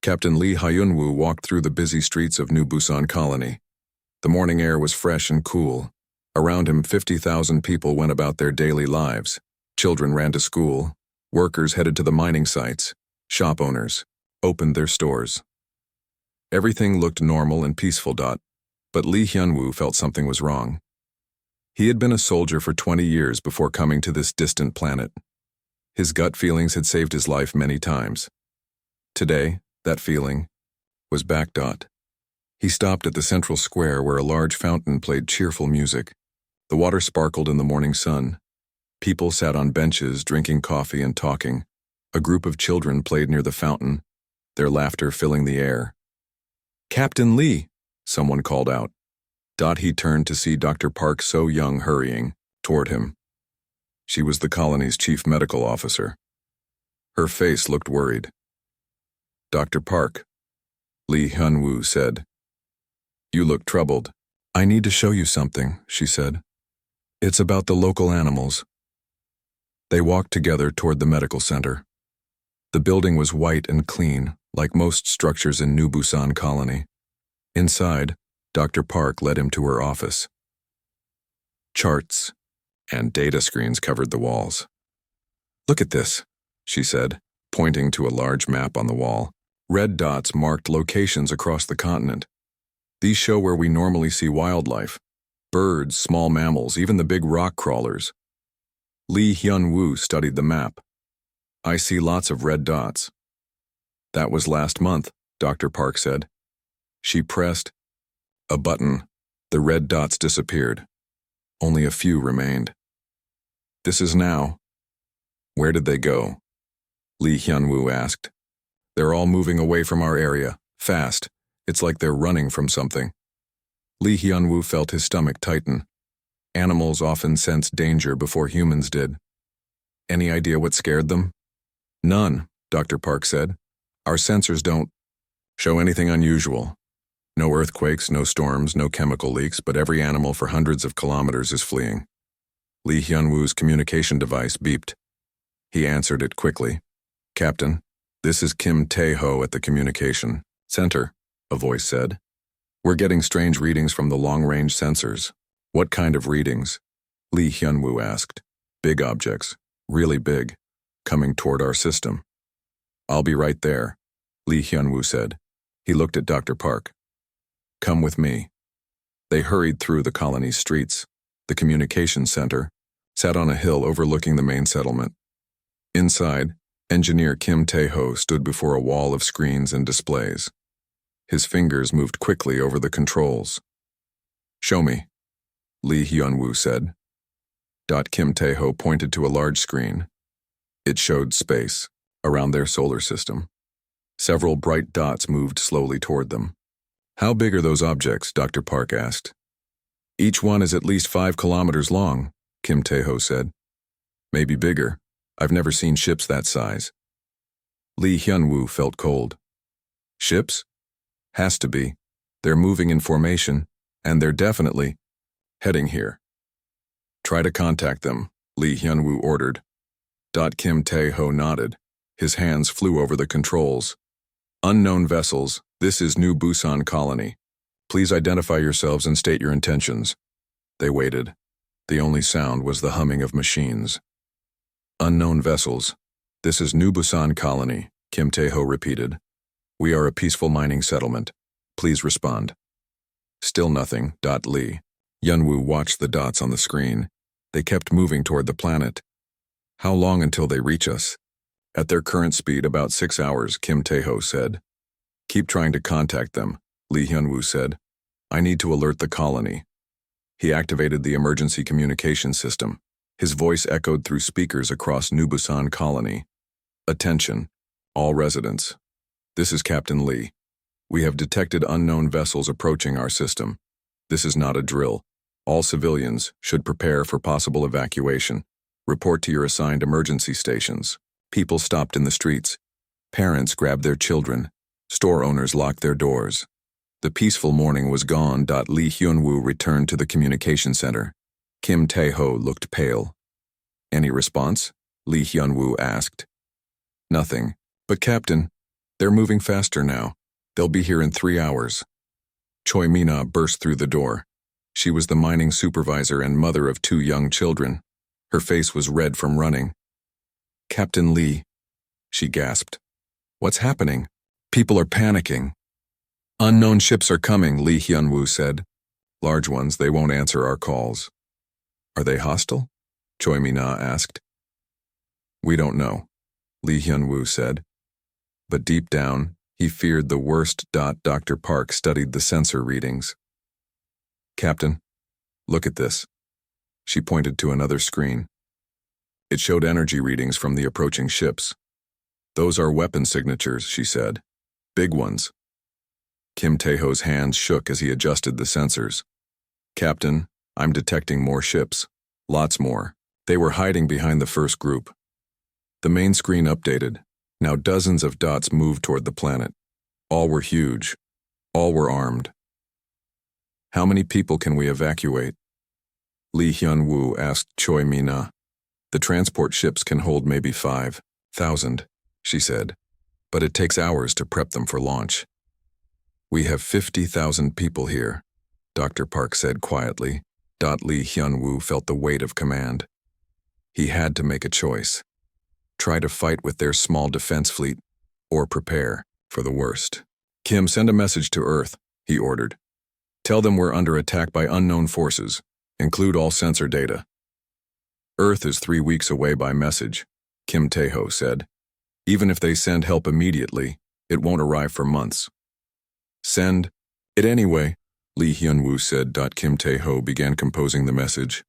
Captain Lee Hyunwoo walked through the busy streets of New Busan Colony. The morning air was fresh and cool. Around him, 50,000 people went about their daily lives. Children ran to school. Workers headed to the mining sites. Shop owners opened their stores. Everything looked normal and peaceful. But Lee Hyunwoo felt something was wrong. He had been a soldier for 20 years before coming to this distant planet. His gut feelings had saved his life many times. Today, that feeling was back. He stopped at the central square where a large fountain played cheerful music. The water sparkled in the morning sun. People sat on benches drinking coffee and talking. A group of children played near the fountain, their laughter filling the air. "Captain Lee," someone called out. He turned to see Dr. Park So Young hurrying toward him. She was the colony's chief medical officer. Her face looked worried. "Dr. Park," Lee Hyunwoo said. "You look troubled." "I need to show you something," she said. "It's about the local animals." They walked together toward the medical center. The building was white and clean, like most structures in New Busan Colony. Inside, Dr. Park led him to her office. Charts and data screens covered the walls. "Look at this," she said, pointing to a large map on the wall. Red dots marked locations across the continent. These show where we normally see wildlife. Birds, small mammals, even the big rock crawlers. Lee Hyunwoo studied the map. "I see lots of red dots." "That was last month," Dr. Park said. She pressed a button. The red dots disappeared. Only a few remained. "This is now." "Where did they go?" Lee Hyunwoo asked. "They're all moving away from our area, fast. It's like they're running from something." Lee Hyunwoo felt his stomach tighten. Animals often sensed danger before humans did. "Any idea what scared them?" "None," Dr. Park said. "Our sensors don't show anything unusual. No earthquakes, no storms, no chemical leaks, but every animal for hundreds of kilometers is fleeing." Lee Hyunwoo's communication device beeped. He answered it quickly. "Captain, this is Kim Tae-ho at the communication center," a voice said. "We're getting strange readings from the long-range sensors." "What kind of readings?" Lee Hyunwoo asked. "Big objects, really big, coming toward our system." "I'll be right there," Lee Hyunwoo said. He looked at Dr. Park. "Come with me." They hurried through the colony's streets. The communication center sat on a hill overlooking the main settlement. Inside, engineer Kim Tae-ho stood before a wall of screens and displays. His fingers moved quickly over the controls. "Show me," Lee Hyunwoo said. Kim Tae-ho pointed to a large screen. It showed space around their solar system. Several bright dots moved slowly toward them. "How big are those objects?" Dr. Park asked. "Each one is at least 5 kilometers long," Kim Tae-ho said. "Maybe bigger. I've never seen ships that size." Lee Hyunwoo felt cold. "Ships? Has to be. They're moving in formation, and they're definitely heading here." "Try to contact them," Lee Hyunwoo ordered. Kim Tae-ho nodded. His hands flew over the controls. "Unknown vessels, this is New Busan Colony. Please identify yourselves and state your intentions." They waited. The only sound was the humming of machines. "Unknown vessels, this is New Busan Colony," Kim Tae-ho repeated. "We are a peaceful mining settlement. Please respond." Still nothing. Lee Hyunwoo watched the dots on the screen. They kept moving toward the planet. "How long until they reach us?" "At their current speed, about 6 hours," Kim Tae-ho said. "Keep trying to contact them," Lee Hyunwoo said. "I need to alert the colony." He activated the emergency communication system. His voice echoed through speakers across New Busan Colony. "Attention, all residents. This is Captain Lee. We have detected unknown vessels approaching our system. This is not a drill. All civilians should prepare for possible evacuation. Report to your assigned emergency stations." People stopped in the streets. Parents grabbed their children. Store owners locked their doors. The peaceful morning was gone. Lee Hyunwoo returned to the communication center. Kim Tae-ho looked pale. "Any response?" Lee Hyunwoo asked. "Nothing. But Captain, They're moving faster now. They'll be here in 3 hours. Choi Mina burst through the door. She was the mining supervisor and mother of 2 young children. Her face was red from running. Captain Lee, she gasped. What's happening? People are panicking. Unknown ships are coming, Lee Hyun-woo said. Large ones, they won't answer our calls. Are they hostile? Choi Mina asked. We don't know, Lee Hyun-woo said. But deep down, he feared the worst. Dr. Park studied the sensor readings. Captain, look at this. She pointed to another screen. It showed energy readings from the approaching ships. Those are weapon signatures, she said. Big ones. Kim Tae-ho's hands shook as he adjusted the sensors. Captain, I'm detecting more ships. Lots more. They were hiding behind the first group. The main screen updated. Now dozens of dots moved toward the planet. All were huge. All were armed. How many people can we evacuate? Lee Hyun-woo asked Choi Mina. The transport ships can hold maybe 5,000, she said, but it takes hours to prep them for launch. We have 50,000 people here, Dr. Park said quietly. Lee Hyun-woo felt the weight of command. He had to make a choice. Try to fight with their small defense fleet, or prepare for the worst. Kim, send a message to Earth, he ordered. Tell them we're under attack by unknown forces. Include all sensor data. Earth is 3 weeks away by message, Kim Tae-ho said. Even if they send help immediately, it won't arrive for months. Send it anyway, Lee Hyun-woo said. Kim Tae-ho began composing the message.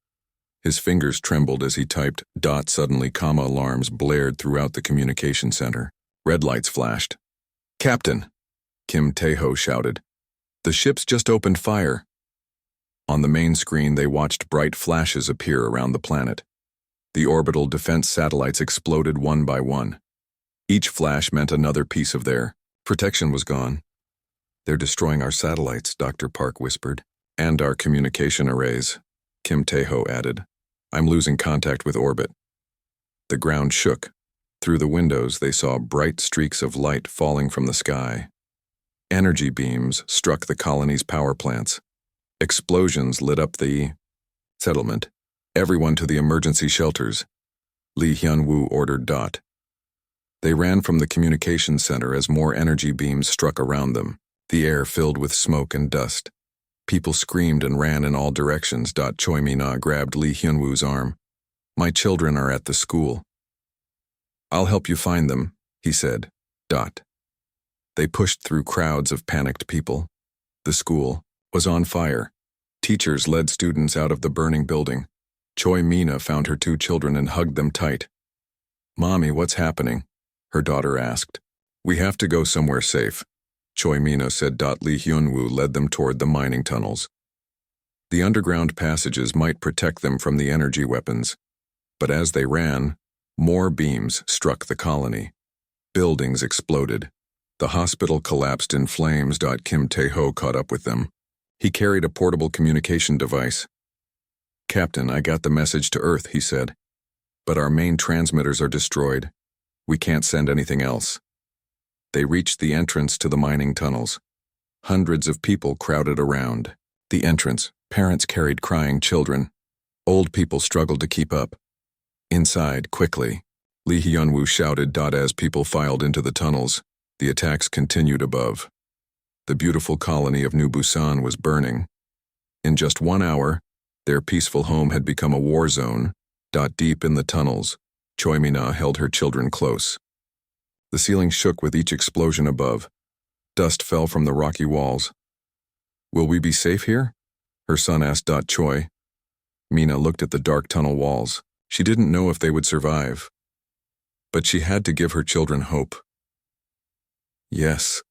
His fingers trembled as he typed. Suddenly, alarms blared throughout the communication center. Red lights flashed. Captain, Kim Tae-ho shouted. The ships just opened fire. On the main screen, they watched bright flashes appear around the planet. The orbital defense satellites exploded one by one. Each flash meant another piece of their protection was gone. They're destroying our satellites, Dr. Park whispered. And our communication arrays, Kim Tae-ho added. I'm losing contact with orbit. The ground shook. Through the windows, they saw bright streaks of light falling from the sky. Energy beams struck the colony's power plants. Explosions lit up the settlement. Everyone to the emergency shelters, Lee Hyun-woo ordered. They ran from the communications center as more energy beams struck around them. The air filled with smoke and dust. People screamed and ran in all directions. Choi Mina grabbed Lee Hyun-woo's arm. My children are at the school. I'll help you find them, he said. They pushed through crowds of panicked people. The school was on fire. Teachers led students out of the burning building. Choi Mina found her 2 children and hugged them tight. Mommy, what's happening? Her daughter asked. We have to go somewhere safe, Choi Mina said. Lee Hyun-woo led them toward the mining tunnels. The underground passages might protect them from the energy weapons, but as they ran, more beams struck the colony. Buildings exploded. The hospital collapsed in flames. Kim Tae-ho caught up with them. He carried a portable communication device. Captain, I got the message to Earth, he said. But our main transmitters are destroyed. We can't send anything else. They reached the entrance to the mining tunnels. Hundreds of people crowded around. The entrance, parents carried crying children. Old people struggled to keep up. Inside, quickly, Lee Hyun-woo shouted. As people filed into the tunnels, the attacks continued above. The beautiful colony of New Busan was burning. In just 1 hour, their peaceful home had become a war zone. Deep in the tunnels, Choi Mina held her children close. The ceiling shook with each explosion above. Dust fell from the rocky walls. Will we be safe here? Her son asked. Choi. Mina looked at the dark tunnel walls. She didn't know if they would survive. But she had to give her children hope. Yes,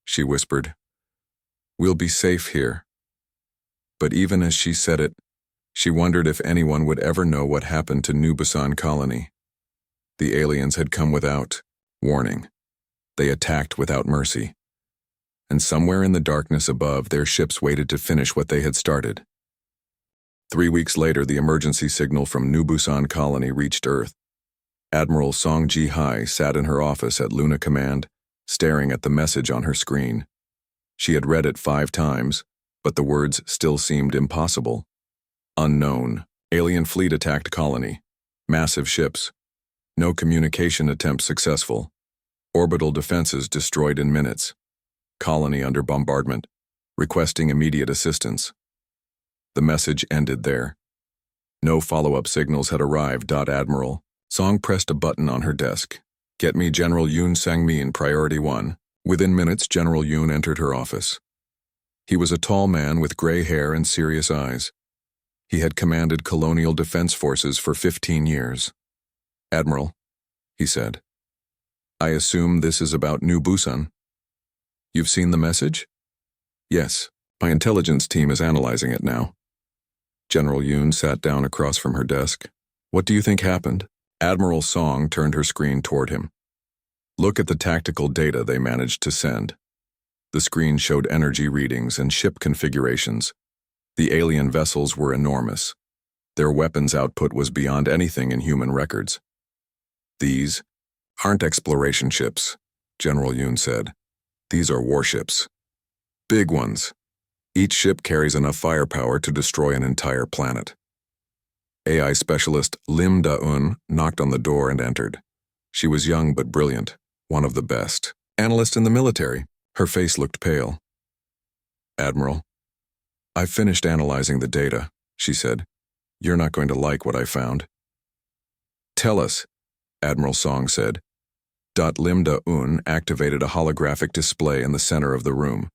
she whispered. We'll be safe here. But even as she said it, she wondered if anyone would ever know what happened to New Busan Colony. The aliens had come without warning. They attacked without mercy. And somewhere in the darkness above, their ships waited to finish what they had started. 3 weeks later, the emergency signal from New Busan Colony reached Earth. Admiral Song Ji-hai sat in her office at Luna Command, staring at the message on her screen. She had read it 5 times, but the words still seemed impossible. Unknown. Alien fleet attacked colony. Massive ships. No communication attempt successful. Orbital defenses destroyed in minutes. Colony under bombardment. Requesting immediate assistance. The message ended there. No follow-up signals had arrived. Admiral Song pressed a button on her desk. Get me General Yoon Sang-mi in Priority 1. Within minutes, General Yoon entered her office. He was a tall man with gray hair and serious eyes. He had commanded colonial defense forces for 15 years. Admiral, he said, I assume this is about New Busan. You've seen the message? Yes, my intelligence team is analyzing it now. General Yoon sat down across from her desk. What do you think happened? Admiral Song turned her screen toward him. Look at the tactical data they managed to send. The screen showed energy readings and ship configurations. The alien vessels were enormous. Their weapons output was beyond anything in human records. These aren't exploration ships, General Yoon said. These are warships. Big ones. Each ship carries enough firepower to destroy an entire planet. AI specialist Lim Da-eun knocked on the door and entered. She was young but brilliant, one of the best. Analyst in the military. Her face looked pale. Admiral, I've finished analyzing the data, she said. You're not going to like what I found. Tell us, Admiral Song said. Lim Da-eun activated a holographic display in the center of the room.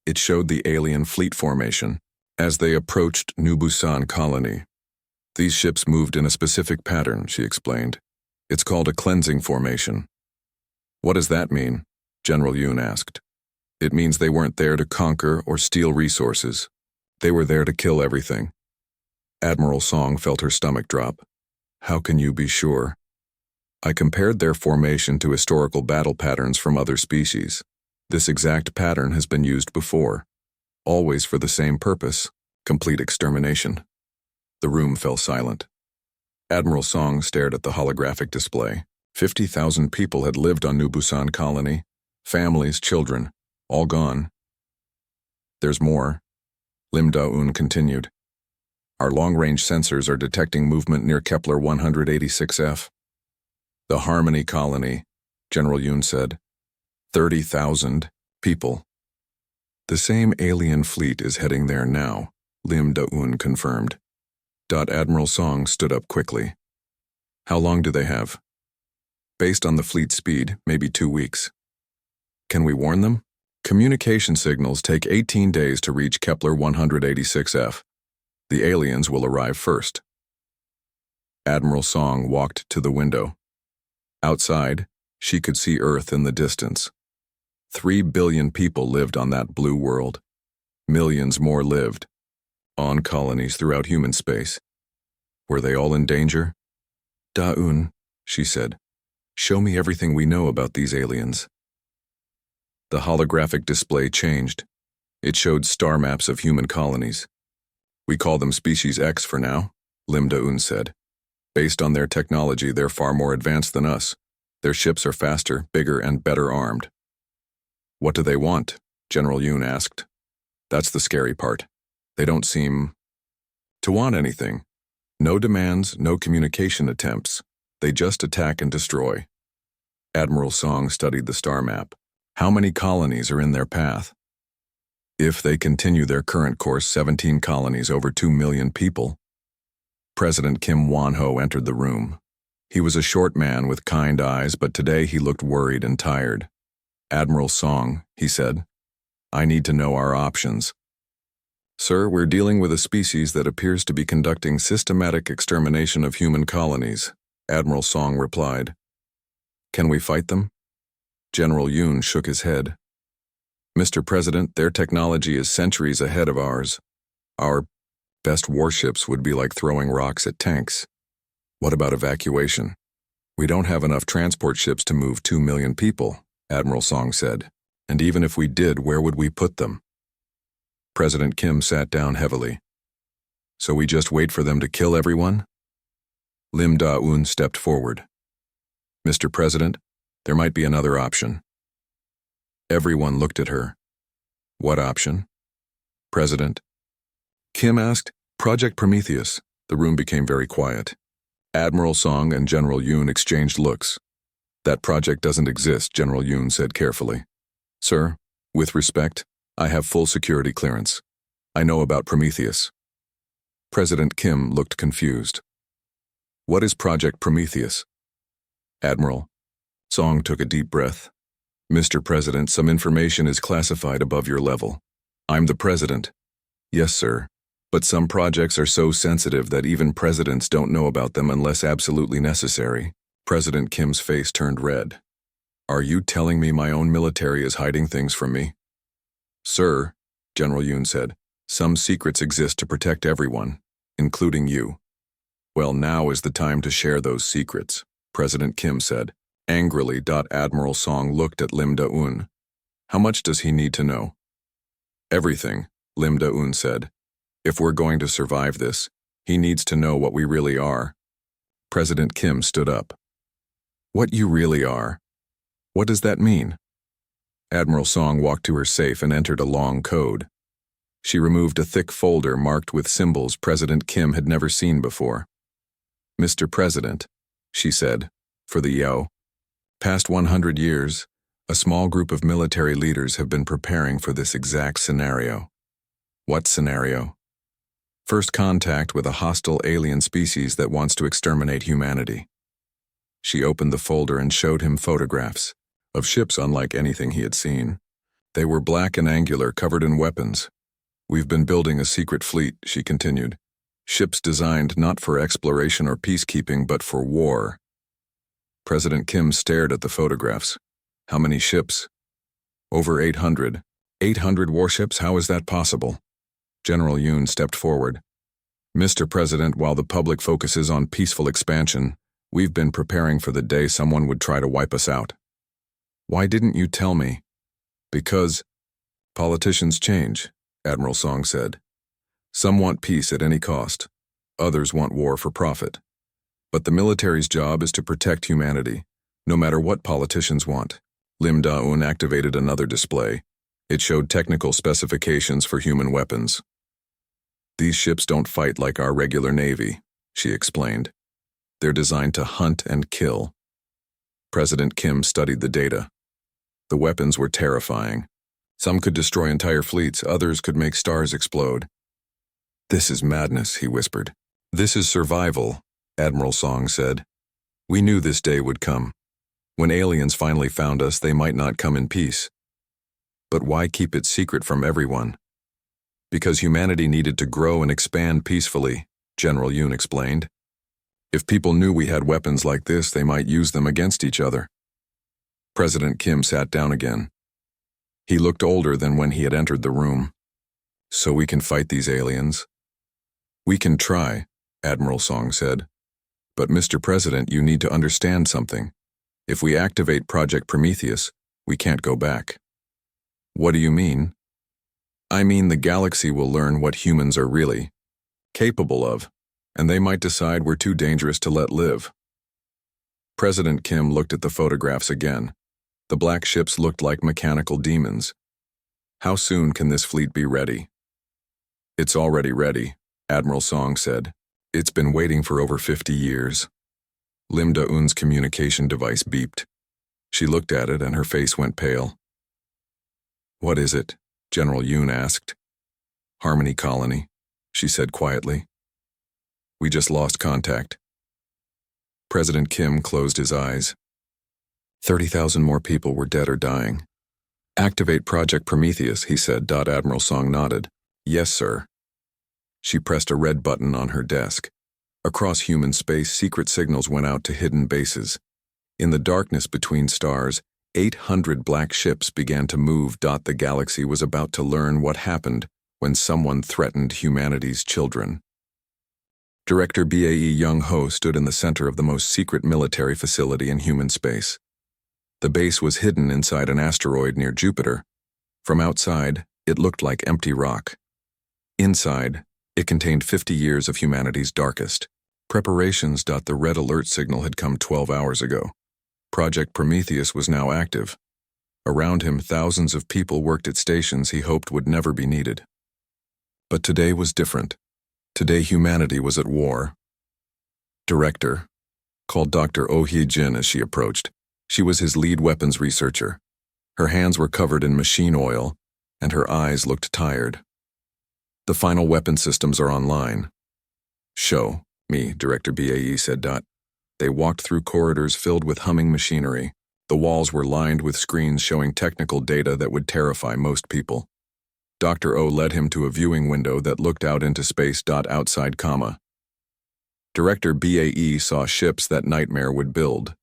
It showed the alien fleet formation as they approached New Busan colony. These ships moved in a specific pattern, she explained. It's called a cleansing formation. What does that mean? General Yoon asked. It means they weren't there to conquer or steal resources. They were there to kill everything. Admiral Song felt her stomach drop. How can you be sure? I compared their formation to historical battle patterns from other species. This exact pattern has been used before, always for the same purpose, complete extermination. The room fell silent. Admiral Song stared at the holographic display. 50,000 people had lived on New Busan colony. Families, children, all gone. There's more, Lim Da-eun continued. Our long-range sensors are detecting movement near Kepler 186f. The Harmony colony, General Yoon said. 30,000 people. The same alien fleet is heading there now, Lim Da-eun confirmed. Admiral Song stood up quickly. How long do they have? Based on the fleet speed, maybe 2 weeks. Can we warn them? Communication signals take 18 days to reach Kepler 186f. The aliens will arrive first. Admiral Song walked to the window. Outside, she could see Earth in the distance. 3 billion people lived on that blue world. Millions more lived on colonies throughout human space. Were they all in danger? Da-eun, she said, show me everything we know about these aliens. The holographic display changed. It showed star maps of human colonies. We call them Species X for now, Lim Da-eun said. Based on their technology, they're far more advanced than us. Their ships are faster, bigger, and better armed. What do they want? General Yoon asked. That's the scary part. They don't seem to want anything. No demands, no communication attempts. They just attack and destroy. Admiral Song studied the star map. How many colonies are in their path? If they continue their current course, 17 colonies, over 2 million people. President Kim Won-ho entered the room. He was a short man with kind eyes, but today he looked worried and tired. Admiral Song, he said, I need to know our options. Sir, we're dealing with a species that appears to be conducting systematic extermination of human colonies, Admiral Song replied. Can we fight them? General Yoon shook his head. Mr. President, their technology is centuries ahead of ours. Our best warships would be like throwing rocks at tanks. What about evacuation? We don't have enough transport ships to move 2 million people, Admiral Song said. And even if we did, where would we put them? President Kim sat down heavily. So we just wait for them to kill everyone? Lim Da-eun stepped forward. Mr. President, there might be another option. Everyone looked at her. What option? President? Kim asked. Project Prometheus. The room became very quiet. Admiral Song and General Yoon exchanged looks. That project doesn't exist, General Yoon said carefully. Sir, with respect, I have full security clearance. I know about Prometheus. President Kim looked confused. What is Project Prometheus? Admiral. Song took a deep breath. Mr. President, some information is classified above your level. I'm the president. Yes, sir. But some projects are so sensitive that even presidents don't know about them unless absolutely necessary. President Kim's face turned red. Are you telling me my own military is hiding things from me? Sir, General Yoon said, some secrets exist to protect everyone, including you. Well, now is the time to share those secrets, President Kim said. Angrily, Admiral Song looked at Lim Da-un. How much does he need to know? Everything, Lim Da-un said. If we're going to survive this, he needs to know what we really are. President Kim stood up. What you really are? What does that mean? Admiral Song walked to her safe and entered a long code. She removed a thick folder marked with symbols President Kim had never seen before. Mr. President, she said, for the Yao. Past 100 years, a small group of military leaders have been preparing for this exact scenario. What scenario? First contact with a hostile alien species that wants to exterminate humanity. She opened the folder and showed him photographs of ships unlike anything he had seen. They were black and angular, covered in weapons. We've been building a secret fleet, she continued. Ships designed not for exploration or peacekeeping, but for war. President Kim stared at the photographs. How many ships? Over 800. 800 warships? How is that possible? General Yoon stepped forward. Mr. President, while the public focuses on peaceful expansion, we've been preparing for the day someone would try to wipe us out. Why didn't you tell me? Because politicians change, Admiral Song said. Some want peace at any cost. Others want war for profit. But the military's job is to protect humanity, no matter what politicians want. Lim Da-un activated another display. It showed technical specifications for human weapons. These ships don't fight like our regular navy, she explained. They're designed to hunt and kill. President Kim studied the data. The weapons were terrifying. Some could destroy entire fleets, others could make stars explode. This is madness, he whispered. This is survival, Admiral Song said. We knew this day would come. When aliens finally found us, they might not come in peace. But why keep it secret from everyone? Because humanity needed to grow and expand peacefully, General Yoon explained. If people knew we had weapons like this, they might use them against each other. President Kim sat down again. He looked older than when he had entered the room. So we can fight these aliens? We can try, Admiral Song said. But Mr. President, you need to understand something. If we activate Project Prometheus, we can't go back. What do you mean? I mean the galaxy will learn what humans are really capable of, and they might decide we're too dangerous to let live. President Kim looked at the photographs again. The black ships looked like mechanical demons. How soon can this fleet be ready? It's already ready, Admiral Song said. It's been waiting for over 50 years. Lim Da-un's communication device beeped. She looked at it and her face went pale. What is it? General Yoon asked. Harmony Colony, she said quietly. We just lost contact. President Kim closed his eyes. 30,000 more people were dead or dying. Activate Project Prometheus, he said. Admiral Song nodded. Yes, sir. She pressed a red button on her desk. Across human space, secret signals went out to hidden bases. In the darkness between stars, 800 black ships began to move. The galaxy was about to learn what happened when someone threatened humanity's children. Director BAE Young-ho stood in the center of the most secret military facility in human space. The base was hidden inside an asteroid near Jupiter. From outside, it looked like empty rock. Inside, it contained 50 years of humanity's darkest. Preparations. The red alert signal had come 12 hours ago. Project Prometheus was now active. Around him, thousands of people worked at stations he hoped would never be needed. But today was different. Today humanity was at war. Director called Dr. Oh Hee-jin as she approached. She was his lead weapons researcher. Her hands were covered in machine oil, and her eyes looked tired. The final weapon systems are online. Show me, Director BAE said. They walked through corridors filled with humming machinery. The walls were lined with screens showing technical data that would terrify most people. Dr. O led him to a viewing window that looked out into space. Outside, Director BAE saw ships that Nightmare would build.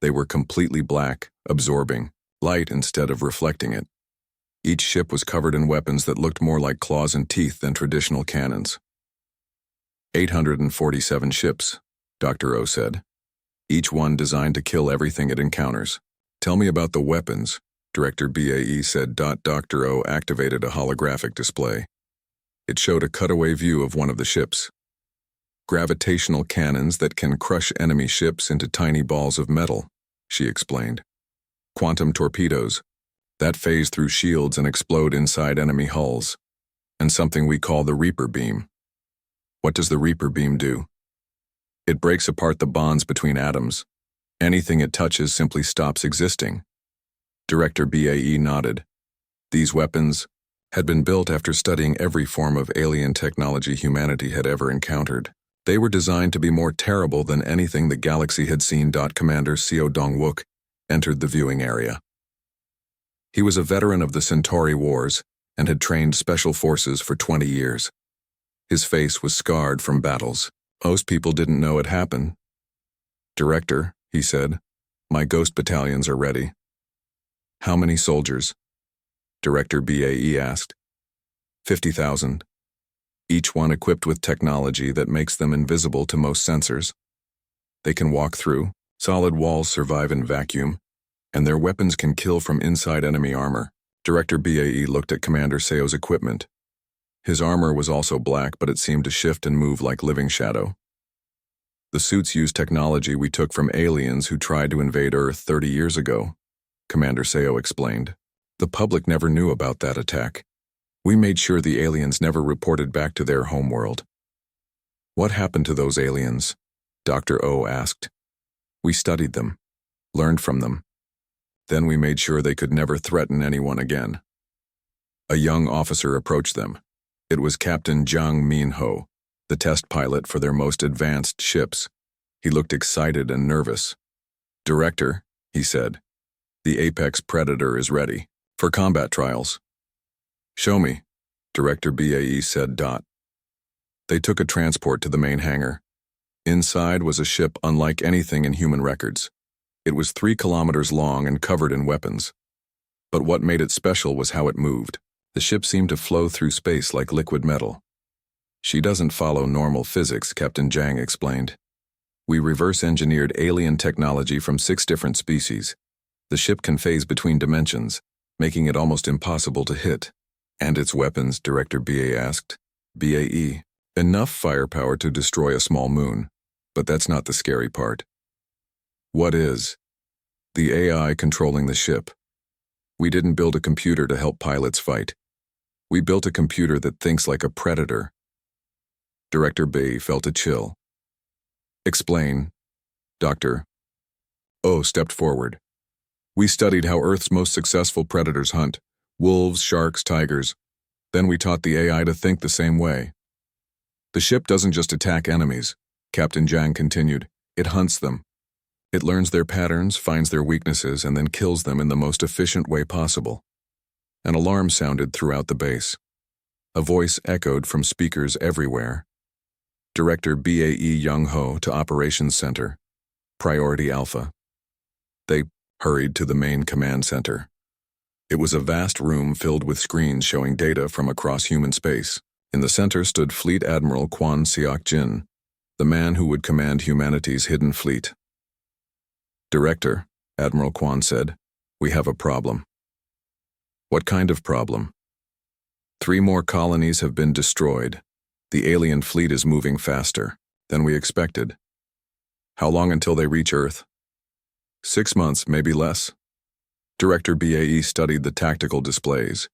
They were completely black, absorbing light instead of reflecting it. Each ship was covered in weapons that looked more like claws and teeth than traditional cannons. 847 ships, Dr. O said. Each one designed to kill everything it encounters. Tell me about the weapons, Director BAE said. Dr. O activated a holographic display. It showed a cutaway view of one of the ships. Gravitational cannons that can crush enemy ships into tiny balls of metal, she explained. Quantum torpedoes that phase through shields and explode inside enemy hulls. And something we call the Reaper beam. What does the Reaper beam do? It breaks apart the bonds between atoms. Anything it touches simply stops existing. Director BAE nodded. These weapons had been built after studying every form of alien technology humanity had ever encountered. They were designed to be more terrible than anything the galaxy had seen. Commander Seo Dong-wook entered the viewing area. He was a veteran of the Centauri Wars and had trained special forces for 20 years. His face was scarred from battles. Most people didn't know it happened. Director, he said, my ghost battalions are ready. How many soldiers? Director BAE asked. 50,000. Each one equipped with technology that makes them invisible to most sensors. They can walk through, solid walls survive in vacuum, and their weapons can kill from inside enemy armor. Director BAE looked at Commander Seo's equipment. His armor was also black, but it seemed to shift and move like living shadow. The suits use technology we took from aliens who tried to invade Earth 30 years ago, Commander Seo explained. The public never knew about that attack. We made sure the aliens never reported back to their homeworld. What happened to those aliens? Dr. O asked. We studied them, learned from them. Then we made sure they could never threaten anyone again. A young officer approached them. It was Captain Jang Min-ho, the test pilot for their most advanced ships. He looked excited and nervous. Director, he said, the Apex Predator is ready for combat trials. Show me, Director BAE said. They took a transport to the main hangar. Inside was a ship unlike anything in human records. It was 3 kilometers long and covered in weapons. But what made it special was how it moved. The ship seemed to flow through space like liquid metal. She doesn't follow normal physics, Captain Jang explained. We reverse-engineered alien technology from 6 different species. The ship can phase between dimensions, making it almost impossible to hit. And its weapons, Director BA asked. BAE. Enough firepower to destroy a small moon. But that's not the scary part. What is? The AI controlling the ship. We didn't build a computer to help pilots fight. We built a computer that thinks like a predator. Director B felt a chill. Explain, Doctor. O stepped forward. We studied how Earth's most successful predators hunt. Wolves, sharks, tigers. Then we taught the AI to think the same way. The ship doesn't just attack enemies, Captain Jang continued. It hunts them. It learns their patterns, finds their weaknesses, and then kills them in the most efficient way possible. An alarm sounded throughout the base. A voice echoed from speakers everywhere. Director BAE Young-ho to Operations Center. Priority Alpha. They hurried to the main command center. It was a vast room filled with screens showing data from across human space. In the center stood Fleet Admiral Kwon Seok-jin, the man who would command humanity's hidden fleet. Director, Admiral Kwon said, we have a problem. What kind of problem? 3 more colonies have been destroyed. The alien fleet is moving faster than we expected. How long until they reach Earth? 6 months, maybe less. Director BAE studied the tactical displays.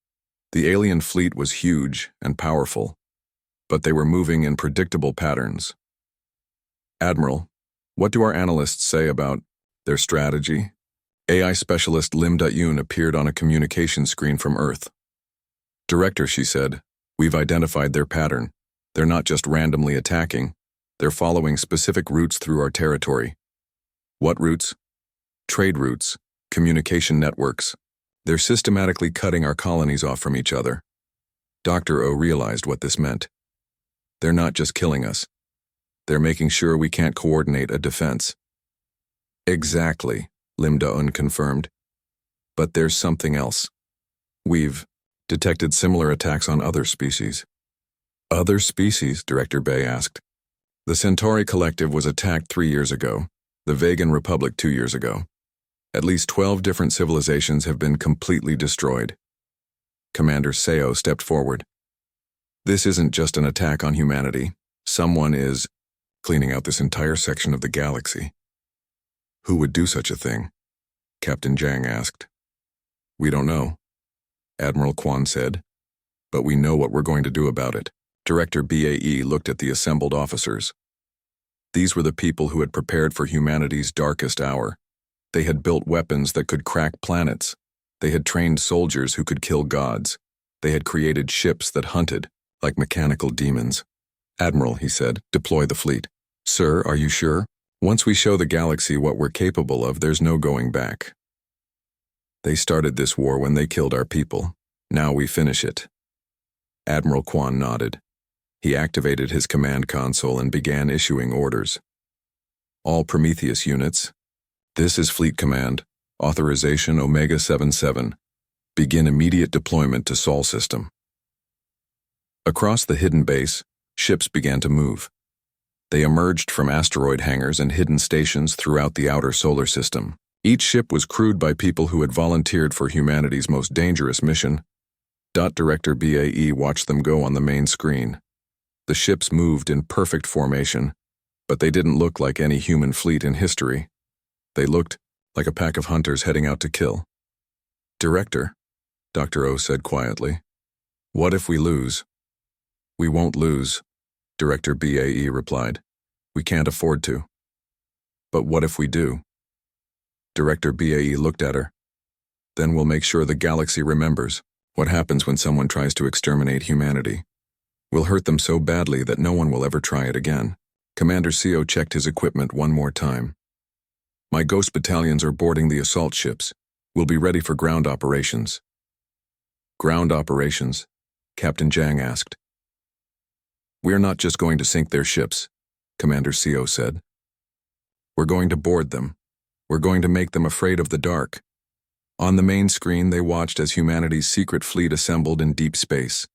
The alien fleet was huge and powerful, but they were moving in predictable patterns. Admiral, what do our analysts say about their strategy? AI specialist Lim Da-yoon appeared on a communication screen from Earth. Director, she said, we've identified their pattern. They're not just randomly attacking, they're following specific routes through our territory. What routes? Trade routes, communication networks. They're systematically cutting our colonies off from each other. Dr. O realized what this meant. They're not just killing us. They're making sure we can't coordinate a defense. Exactly, Lim Da-eun confirmed. But there's something else. We've detected similar attacks on other species. Other species? Director Bay asked. The Centauri Collective was attacked 3 years ago, the Vegan Republic 2 years ago. At least 12 different civilizations have been completely destroyed. Commander Seo stepped forward. This isn't just an attack on humanity. Someone is cleaning out this entire section of the galaxy. Who would do such a thing? Captain Zhang asked. We don't know, Admiral Kwan said, but we know what we're going to do about it. Director BAE looked at the assembled officers. These were the people who had prepared for humanity's darkest hour. They had built weapons that could crack planets. They had trained soldiers who could kill gods. They had created ships that hunted, like mechanical demons. Admiral, he said, deploy the fleet. Sir, are you sure? Once we show the galaxy what we're capable of, there's no going back. They started this war when they killed our people. Now we finish it. Admiral Kwan nodded. He activated his command console and began issuing orders. All Prometheus units. This is Fleet Command. Authorization Omega 77. Begin immediate deployment to Sol system. Across the hidden base, ships began to move. They emerged from asteroid hangars and hidden stations throughout the outer solar system. Each ship was crewed by people who had volunteered for humanity's most dangerous mission. Director BAE watched them go on the main screen. The ships moved in perfect formation, but they didn't look like any human fleet in history. They looked like a pack of hunters heading out to kill. Director, Dr. O said quietly, what if we lose? We won't lose, Director BAE replied. We can't afford to. But what if we do? Director BAE looked at her. Then we'll make sure the galaxy remembers what happens when someone tries to exterminate humanity. We'll hurt them so badly that no one will ever try it again. Commander Seo checked his equipment one more time. My ghost battalions are boarding the assault ships. We'll be ready for ground operations. Ground operations? Captain Zhang asked. We're not just going to sink their ships, Commander Seo said. We're going to board them. We're going to make them afraid of the dark. On the main screen, they watched as humanity's secret fleet assembled in deep space.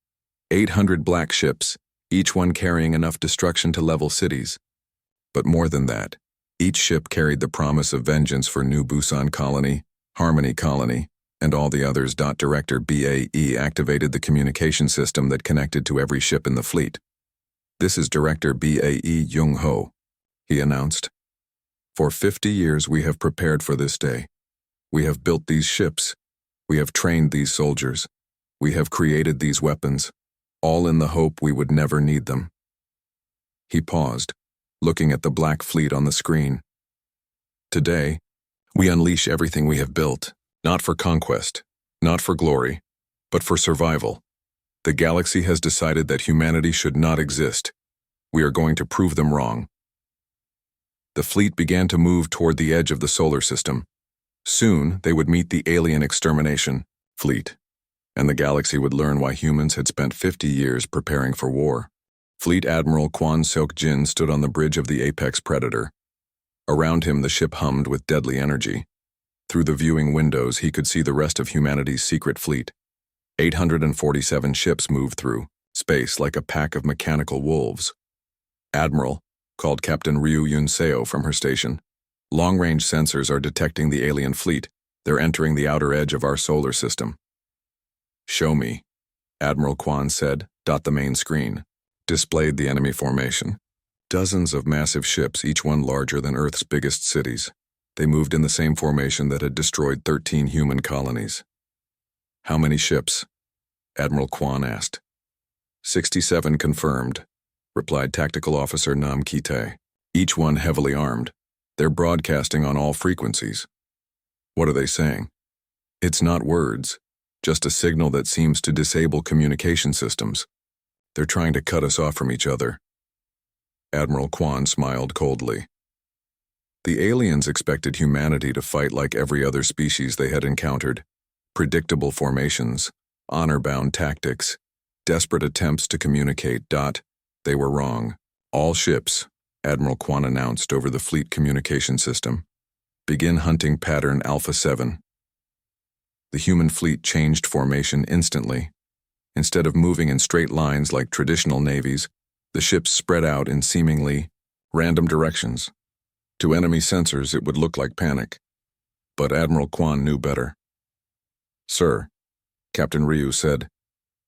800 black ships, each one carrying enough destruction to level cities. But more than that, each ship carried the promise of vengeance for New Busan Colony, Harmony Colony, and all the others. Director BAE activated the communication system that connected to every ship in the fleet. This is Director BAE Jung-ho, he announced. For 50 years we have prepared for this day. We have built these ships. We have trained these soldiers. We have created these weapons, all in the hope we would never need them. He paused, looking at the black fleet on the screen. Today, we unleash everything we have built, not for conquest, not for glory, but for survival. The galaxy has decided that humanity should not exist. We are going to prove them wrong. The fleet began to move toward the edge of the solar system. Soon, they would meet the alien extermination fleet, and the galaxy would learn why humans had spent 50 years preparing for war. Fleet Admiral Kwan Seok-jin stood on the bridge of the apex predator. Around him, the ship hummed with deadly energy. Through the viewing windows, he could see the rest of humanity's secret fleet. 847 ships moved through space like a pack of mechanical wolves. Admiral, called Captain Ryu Yun-seo from her station. Long-range sensors are detecting the alien fleet. They're entering the outer edge of our solar system. Show me, Admiral Kwan said. The main screen displayed the enemy formation. Dozens of massive ships, each one larger than Earth's biggest cities. They moved in the same formation that had destroyed 13 human colonies. "How many ships?" Admiral Kwan asked. 67 confirmed, replied Tactical Officer Nam Kite. Each one heavily armed. They're broadcasting on all frequencies. What are they saying? It's not words, just a signal that seems to disable communication systems. They're trying to cut us off from each other. Admiral Kwan smiled coldly. The aliens expected humanity to fight like every other species they had encountered. Predictable formations, honor-bound tactics, desperate attempts to communicate. They were wrong. All ships, Admiral Kwan announced over the fleet communication system. Begin hunting pattern Alpha 7. The human fleet changed formation instantly. Instead of moving in straight lines like traditional navies, the ships spread out in seemingly random directions. To enemy sensors, it would look like panic. But Admiral Kwan knew better. "Sir," Captain Ryu said,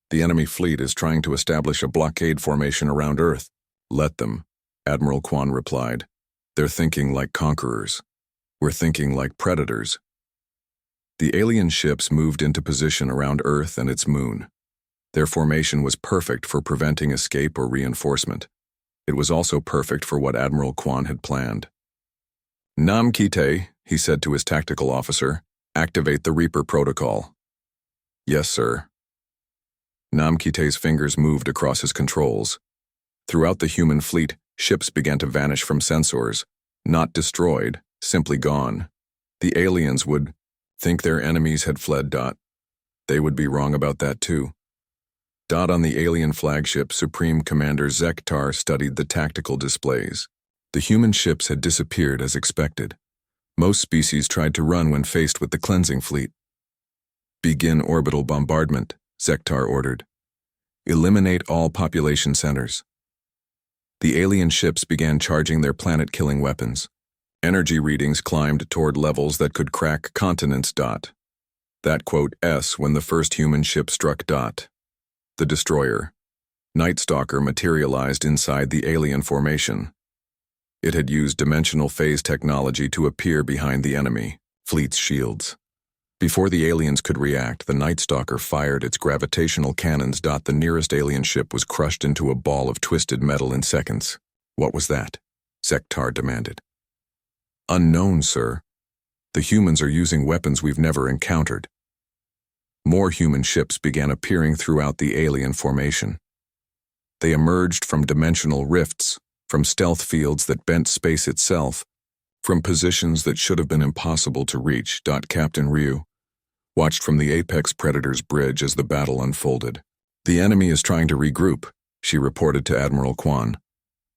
"the enemy fleet is trying to establish a blockade formation around Earth." "Let them," Admiral Kwan replied. "They're thinking like conquerors. We're thinking like predators." The alien ships moved into position around Earth and its moon. Their formation was perfect for preventing escape or reinforcement. It was also perfect for what Admiral Kwan had planned. "Nam Kite," he said to his tactical officer, "activate the Reaper protocol." "Yes, sir." Nam Kite's fingers moved across his controls. Throughout the human fleet, ships began to vanish from sensors, not destroyed, simply gone. The aliens would think their enemies had fled. They would be wrong about that too. On the alien flagship, Supreme Commander Zektar studied the tactical displays. The human ships had disappeared as expected. Most species tried to run when faced with the cleansing fleet. "Begin orbital bombardment," Zektar ordered. "Eliminate all population centers." The alien ships began charging their planet-killing weapons. Energy readings climbed toward levels that could crack continents. That quote S when the first human ship struck. The destroyer, Night Stalker, materialized inside the alien formation. It had used dimensional phase technology to appear behind the enemy fleet's shields. Before the aliens could react, the Night Stalker fired its gravitational cannons. The nearest alien ship was crushed into a ball of twisted metal in seconds. "What was that?" Zektar demanded. "Unknown, sir. The humans are using weapons we've never encountered." More human ships began appearing throughout the alien formation. They emerged from dimensional rifts, from stealth fields that bent space itself, from positions that should have been impossible to reach. Captain Ryu watched from the Apex Predator's bridge as the battle unfolded. "The enemy is trying to regroup," she reported to Admiral Kwan.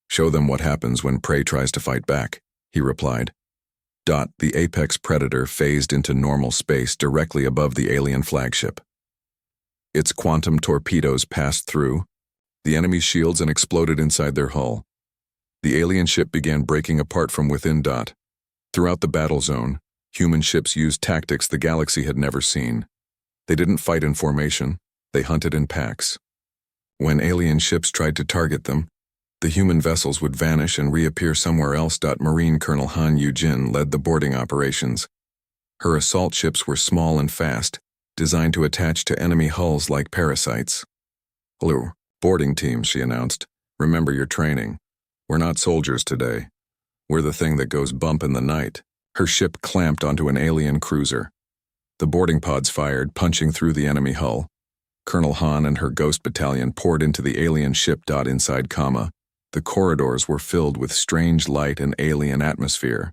"Show them what happens when prey tries to fight back," he replied. The Apex Predator phased into normal space directly above the alien flagship. Its quantum torpedoes passed through the enemy's shields and exploded inside their hull. The alien ship began breaking apart from within. Throughout the battle zone, human ships used tactics the galaxy had never seen. They didn't fight in formation, they hunted in packs. When alien ships tried to target them, the human vessels would vanish and reappear somewhere else. Marine Colonel Han Yu-jin led the boarding operations. Her assault ships were small and fast, designed to attach to enemy hulls like parasites. "Hello, boarding team," she announced. "Remember your training. We're not soldiers today. We're the thing that goes bump in the night." Her ship clamped onto an alien cruiser. The boarding pods fired, punching through the enemy hull. Colonel Han and her ghost battalion poured into the alien ship. Inside the corridors were filled with strange light and alien atmosphere.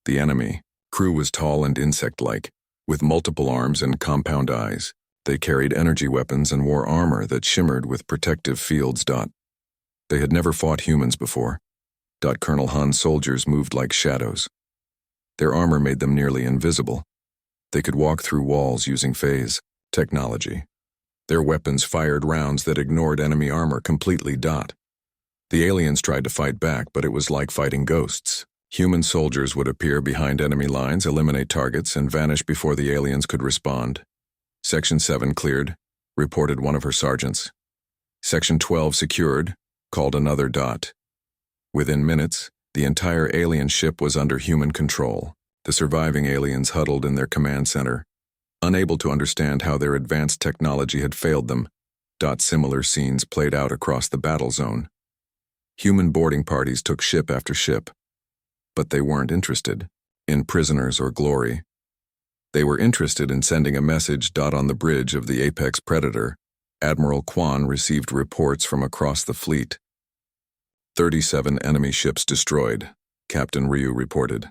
The enemy crew was tall and insect-like, with multiple arms and compound eyes. They carried energy weapons and wore armor that shimmered with protective fields. They had never fought humans before. Colonel Han's soldiers moved like shadows. Their armor made them nearly invisible. They could walk through walls using phase technology. Their weapons fired rounds that ignored enemy armor completely. The aliens tried to fight back, but it was like fighting ghosts. Human soldiers would appear behind enemy lines, eliminate targets, and vanish before the aliens could respond. "Section 7 cleared," reported one of her sergeants. "Section 12 secured," called another. Within minutes, the entire alien ship was under human control. The surviving aliens huddled in their command center, unable to understand how their advanced technology had failed them. Similar scenes played out across the battle zone. Human boarding parties took ship after ship, but they weren't interested in prisoners or glory. They were interested in sending a message. On the bridge of the apex predator, Admiral Kwan received reports from across the fleet. 37 enemy ships destroyed, Captain Ryu reported.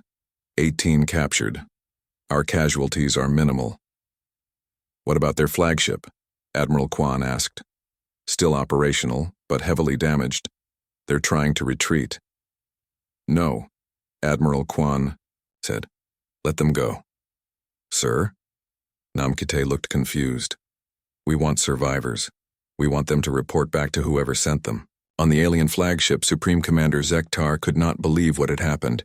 18 captured. Our casualties are minimal. What about their flagship? Admiral Kwan asked. Still operational, but heavily damaged. They're trying to retreat. No, Admiral Kwan said. Let them go. Sir? Namkite looked confused. We want survivors. We want them to report back to whoever sent them. On the alien flagship, Supreme Commander Zektar could not believe what had happened.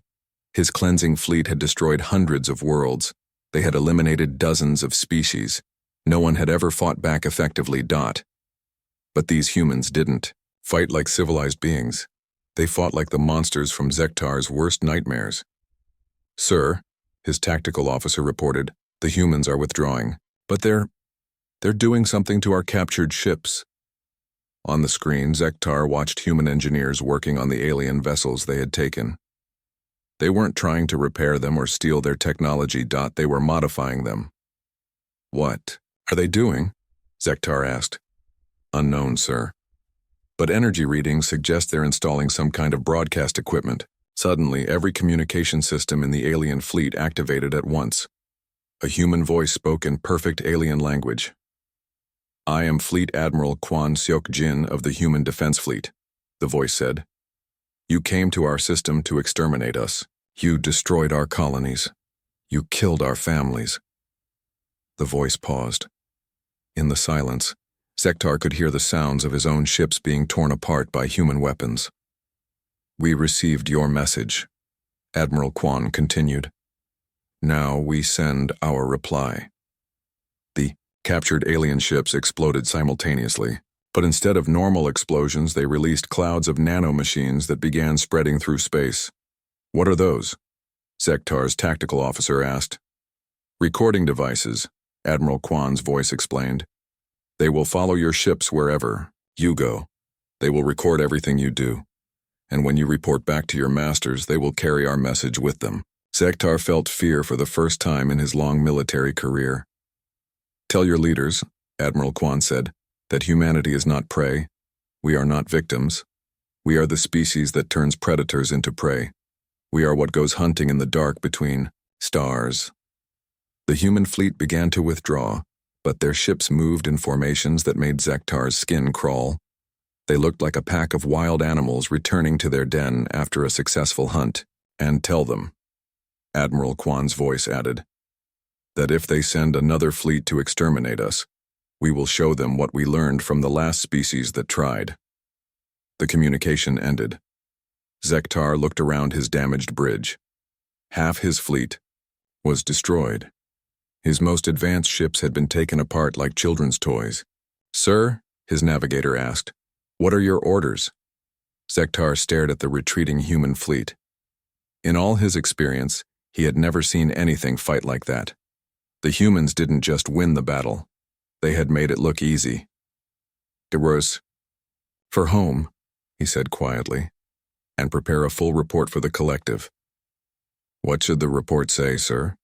His cleansing fleet had destroyed hundreds of worlds. They had eliminated dozens of species. No one had ever fought back effectively. But these humans didn't fight like civilized beings. They fought like the monsters from Zektar's worst nightmares. Sir, his tactical officer reported, the humans are withdrawing, but they're doing something to our captured ships. On the screen, Zektar watched human engineers working on the alien vessels they had taken. They weren't trying to repair them or steal their technology. They were modifying them. What are they doing? Zektar asked. Unknown, sir. But energy readings suggest they're installing some kind of broadcast equipment. Suddenly, every communication system in the alien fleet activated at once. A human voice spoke in perfect alien language. I am Fleet Admiral Kwan Seok Jin of the Human Defense Fleet, the voice said. You came to our system to exterminate us. You destroyed our colonies. You killed our families. The voice paused. In the silence, Zektar could hear the sounds of his own ships being torn apart by human weapons. We received your message, Admiral Kwan continued. Now we send our reply. The captured alien ships exploded simultaneously, but instead of normal explosions, they released clouds of nanomachines that began spreading through space. What are those? Zektar's tactical officer asked. Recording devices, Admiral Kwan's voice explained. They will follow your ships wherever you go. They will record everything you do. And when you report back to your masters, they will carry our message with them. Zektar felt fear for the first time in his long military career. Tell your leaders, Admiral Kwan said, that humanity is not prey. We are not victims. We are the species that turns predators into prey. We are what goes hunting in the dark between stars. The human fleet began to withdraw, but their ships moved in formations that made Zektar's skin crawl. They looked like a pack of wild animals returning to their den after a successful hunt. And tell them, Admiral Kwan's voice added, that if they send another fleet to exterminate us, we will show them what we learned from the last species that tried. The communication ended. Zektar looked around his damaged bridge. Half his fleet was destroyed. His most advanced ships had been taken apart like children's toys. Sir, his navigator asked, what are your orders? Zektar stared at the retreating human fleet. In all his experience, he had never seen anything fight like that. The humans didn't just win the battle. They had made it look easy. Deros, for home, he said quietly, and prepare a full report for the collective. What should the report say, sir?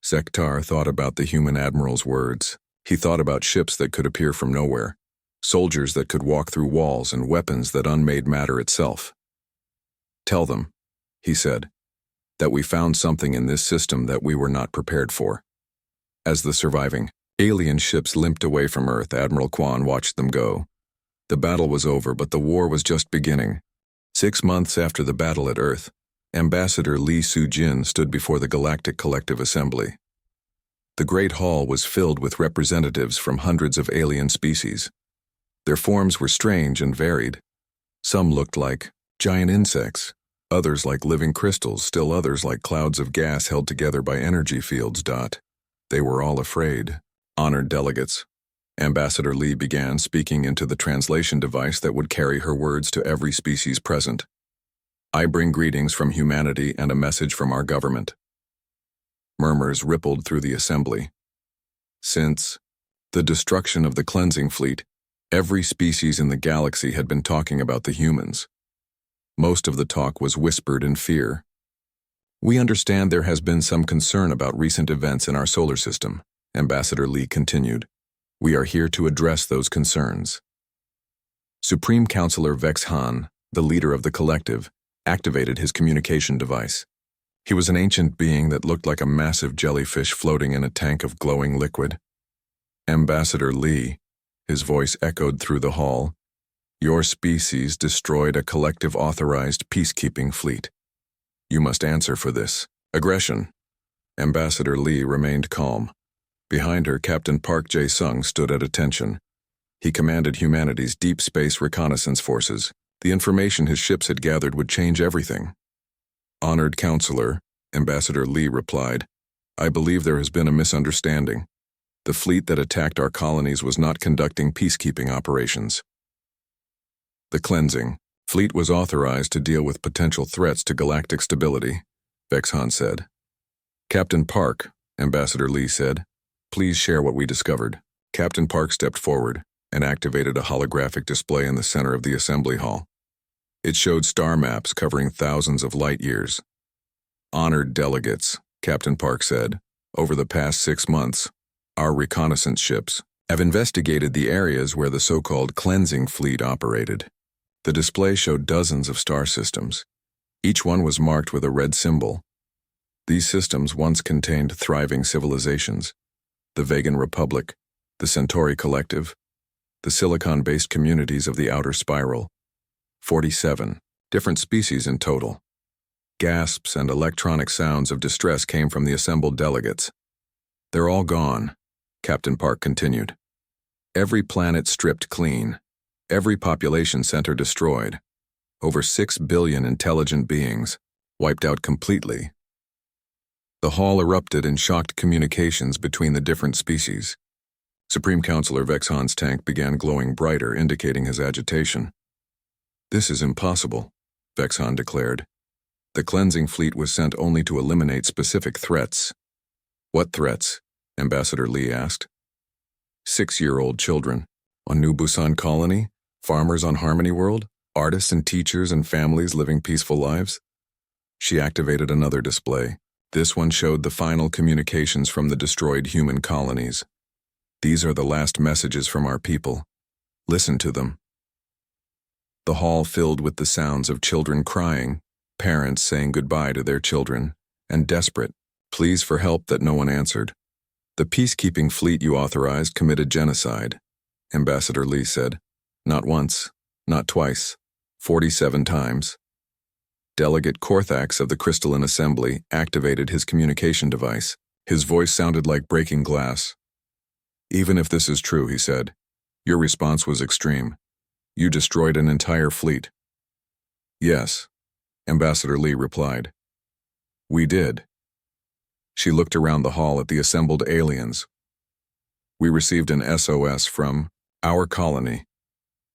Zektar thought about the human admiral's words. He thought about ships that could appear from nowhere, soldiers that could walk through walls, and weapons that unmade matter itself. Tell them, he said, that we found something in this system that we were not prepared for. As the surviving alien ships limped away from Earth, Admiral Kwan watched them go. The battle was over, but the war was just beginning. 6 months after the battle at Earth, Ambassador Lee Soo-jin stood before the Galactic Collective Assembly. The Great Hall was filled with representatives from hundreds of alien species. Their forms were strange and varied. Some looked like giant insects, others like living crystals, still others like clouds of gas held together by energy fields. They were all afraid. Honored delegates. Ambassador Lee began speaking into the translation device that would carry her words to every species present. I bring greetings from humanity and a message from our government. Murmurs rippled through the assembly. Since the destruction of the cleansing fleet, every species in the galaxy had been talking about the humans. Most of the talk was whispered in fear. We understand there has been some concern about recent events in our solar system, Ambassador Lee continued. We are here to address those concerns. Supreme Counselor Vex Han, the leader of the collective, activated his communication device. He was an ancient being that looked like a massive jellyfish floating in a tank of glowing liquid. Ambassador Lee, his voice echoed through the hall, your species destroyed a collective authorized peacekeeping fleet. You must answer for this. Aggression. Ambassador Lee remained calm. Behind her, Captain Park Jae-sung stood at attention. He commanded humanity's deep space reconnaissance forces. The information his ships had gathered would change everything. Honored Counselor, Ambassador Lee replied, I believe there has been a misunderstanding. The fleet that attacked our colonies was not conducting peacekeeping operations. The cleansing fleet was authorized to deal with potential threats to galactic stability, Vex Han said. Captain Park, Ambassador Lee said, please share what we discovered. Captain Park stepped forward and activated a holographic display in the center of the assembly hall. It showed star maps covering thousands of light years. Honored delegates, Captain Park said, over the past 6 months, our reconnaissance ships have investigated the areas where the so-called cleansing fleet operated. The display showed dozens of star systems. Each one was marked with a red symbol. These systems once contained thriving civilizations: the Vegan Republic, the Centauri Collective, the silicon-based communities of the Outer Spiral. 47 different species in total. Gasps and electronic sounds of distress came from the assembled delegates. They're all gone, Captain Park continued. Every planet stripped clean. Every population center destroyed. Over 6 billion intelligent beings, wiped out completely. The hall erupted in shocked communications between the different species. Supreme Counselor Vex Han's tank began glowing brighter, indicating his agitation. This is impossible, Vex Han declared. The cleansing fleet was sent only to eliminate specific threats. What threats? Ambassador Lee asked. 6-year-old children on New Busan Colony, farmers on Harmony World, artists and teachers and families living peaceful lives. She activated another display. This one showed the final communications from the destroyed human colonies. These are the last messages from our people. Listen to them. The hall filled with the sounds of children crying, parents saying goodbye to their children, and desperate pleas for help that no one answered. The peacekeeping fleet you authorized committed genocide, Ambassador Lee said. Not once, not twice, 47 times. Delegate Korthax of the Crystalline Assembly activated his communication device. His voice sounded like breaking glass. Even if this is true, he said, your response was extreme. You destroyed an entire fleet. Yes, Ambassador Lee replied. We did. She looked around the hall at the assembled aliens. We received an SOS from our colony.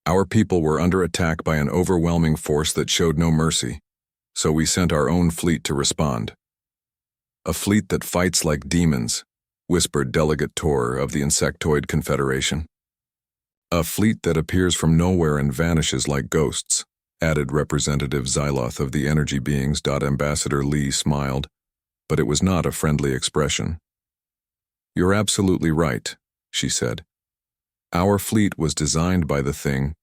Our people were under attack by an overwhelming force that showed no mercy, so we sent our own fleet to respond. A fleet that fights like demons, whispered Delegate Tor of the Insectoid Confederation. A fleet that appears from nowhere and vanishes like ghosts, added Representative Xyloth of the Energy Beings. Ambassador Lee smiled, but it was not a friendly expression. You're absolutely right, she said. Our fleet was designed by the thing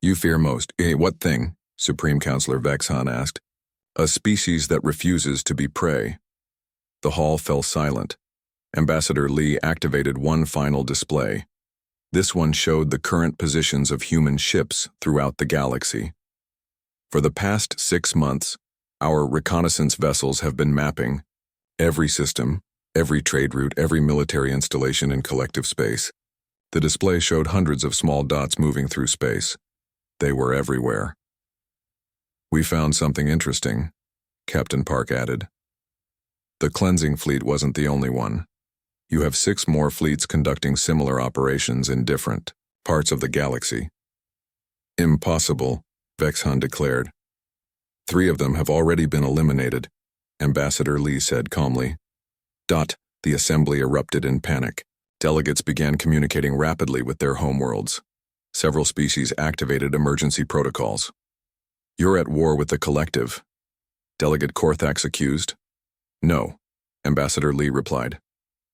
you fear most. What thing? Supreme Counselor Vex Han asked. A species that refuses to be prey. The hall fell silent. Ambassador Lee activated one final display. This one showed the current positions of human ships throughout the galaxy. For the past 6 months, our reconnaissance vessels have been mapping every system, every trade route, every military installation in collective space. The display showed hundreds of small dots moving through space. They were everywhere. We found something interesting, Captain Park added. The cleansing fleet wasn't the only one. You have 6 more fleets conducting similar operations in different parts of the galaxy. Impossible, Vex Han declared. 3 of them have already been eliminated, Ambassador Lee said calmly. The assembly erupted in panic. Delegates began communicating rapidly with their homeworlds. Several species activated emergency protocols. "You're at war with the collective," Delegate Korthax accused. "No," Ambassador Lee replied.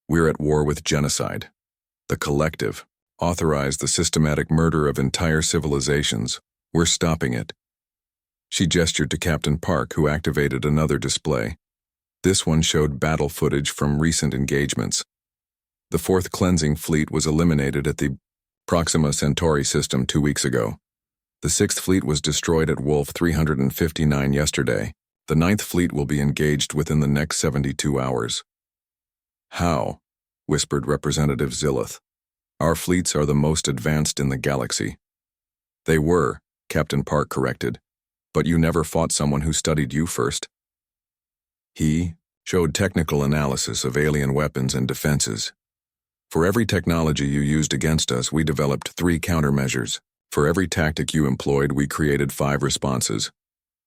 "We're at war with genocide. The collective authorized the systematic murder of entire civilizations. We're stopping it." She gestured to Captain Park, who activated another display. This one showed battle footage from recent engagements. The 4th Cleansing Fleet was eliminated at the Proxima Centauri system 2 weeks ago. The 6th Fleet was destroyed at Wolf 359 yesterday. The 9th Fleet will be engaged within the next 72 hours. "How?" whispered Representative Zillith. "Our fleets are the most advanced in the galaxy." "They were," Captain Park corrected. "But you never fought someone who studied you first." He showed technical analysis of alien weapons and defenses. "For every technology you used against us, we developed 3 countermeasures. For every tactic you employed, we created 5 responses.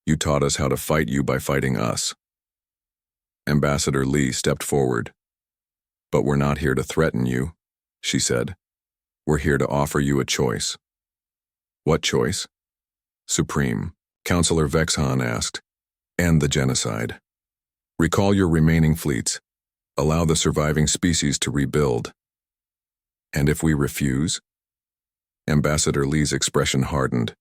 You taught us how to fight you by fighting us." Ambassador Lee stepped forward. "But we're not here to threaten you," she said. "We're here to offer you a choice." "What choice?" "Supreme," Counselor Vexhan asked. "End the genocide. Recall your remaining fleets. Allow the surviving species to rebuild." "And if we refuse?" Ambassador Lee's expression hardened.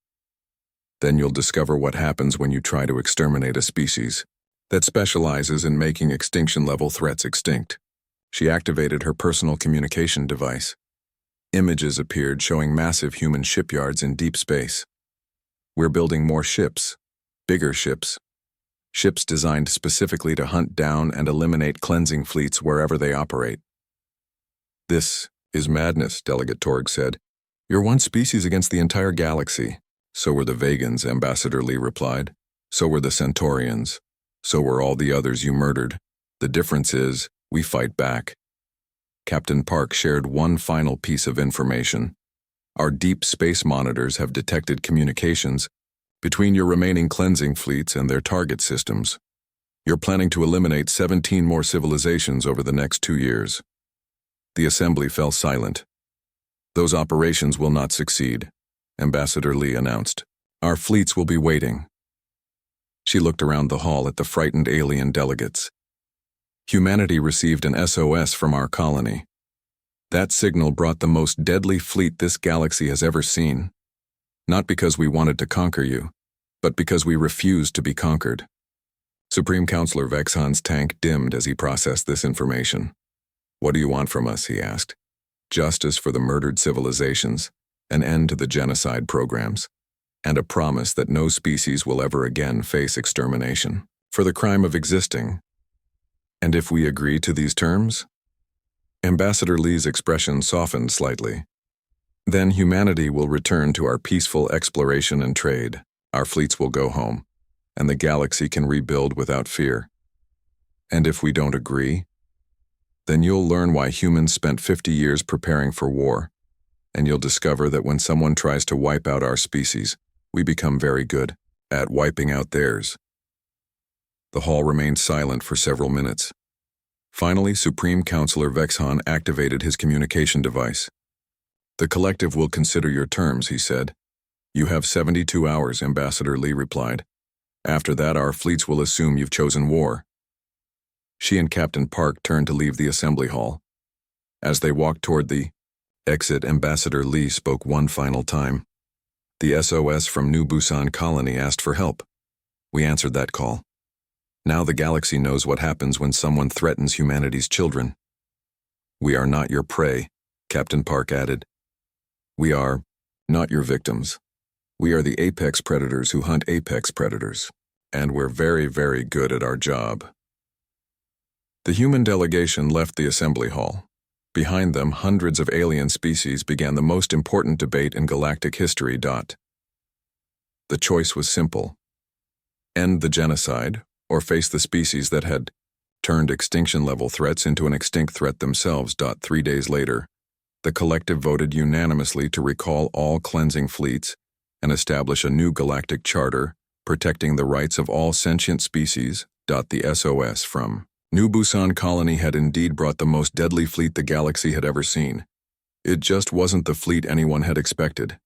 "Then you'll discover what happens when you try to exterminate a species that specializes in making extinction-level threats extinct." She activated her personal communication device. Images appeared showing massive human shipyards in deep space. "We're building more ships, bigger ships. Ships designed specifically to hunt down and eliminate cleansing fleets wherever they operate." "This is madness," Delegate Torg said. "You're one species against the entire galaxy." "So were the Vegans," Ambassador Lee replied. "So were the Centaurians. So were all the others you murdered. The difference is, we fight back." Captain Park shared one final piece of information. "Our deep space monitors have detected communications between your remaining cleansing fleets and their target systems. You're planning to eliminate 17 more civilizations over the next 2 years." The assembly fell silent. "Those operations will not succeed," Ambassador Lee announced. "Our fleets will be waiting." She looked around the hall at the frightened alien delegates. "Humanity received an SOS from our colony. That signal brought the most deadly fleet this galaxy has ever seen. Not because we wanted to conquer you, but because we refused to be conquered." Supreme Counselor Vexhan's tank dimmed as he processed this information. "What do you want from us?" he asked. "Justice for the murdered civilizations, an end to the genocide programs, and a promise that no species will ever again face extermination for the crime of existing." "And if we agree to these terms?" Ambassador Lee's expression softened slightly. "Then humanity will return to our peaceful exploration and trade. Our fleets will go home, and the galaxy can rebuild without fear." "And if we don't agree?" "Then you'll learn why humans spent 50 years preparing for war, and you'll discover that when someone tries to wipe out our species, we become very good at wiping out theirs." The hall remained silent for several minutes. Finally, Supreme Counselor Vexhan activated his communication device. "The collective will consider your terms," he said. "You have 72 hours, Ambassador Lee replied. "After that, our fleets will assume you've chosen war." She and Captain Park turned to leave the assembly hall. As they walked toward the exit, Ambassador Lee spoke one final time. "The SOS from New Busan Colony asked for help. We answered that call. Now the galaxy knows what happens when someone threatens humanity's children." "We are not your prey," Captain Park added. "We are not your victims. We are the apex predators who hunt apex predators, and we're very, very good at our job." The human delegation left the assembly hall. Behind them, hundreds of alien species began the most important debate in galactic history. The choice was simple: end the genocide, or face the species that had turned extinction-level threats into an extinct threat themselves. 3 days later, the collective voted unanimously to recall all cleansing fleets and establish a new galactic charter protecting the rights of all sentient species. The SOS from New Busan Colony had indeed brought the most deadly fleet the galaxy had ever seen. It just wasn't the fleet anyone had expected.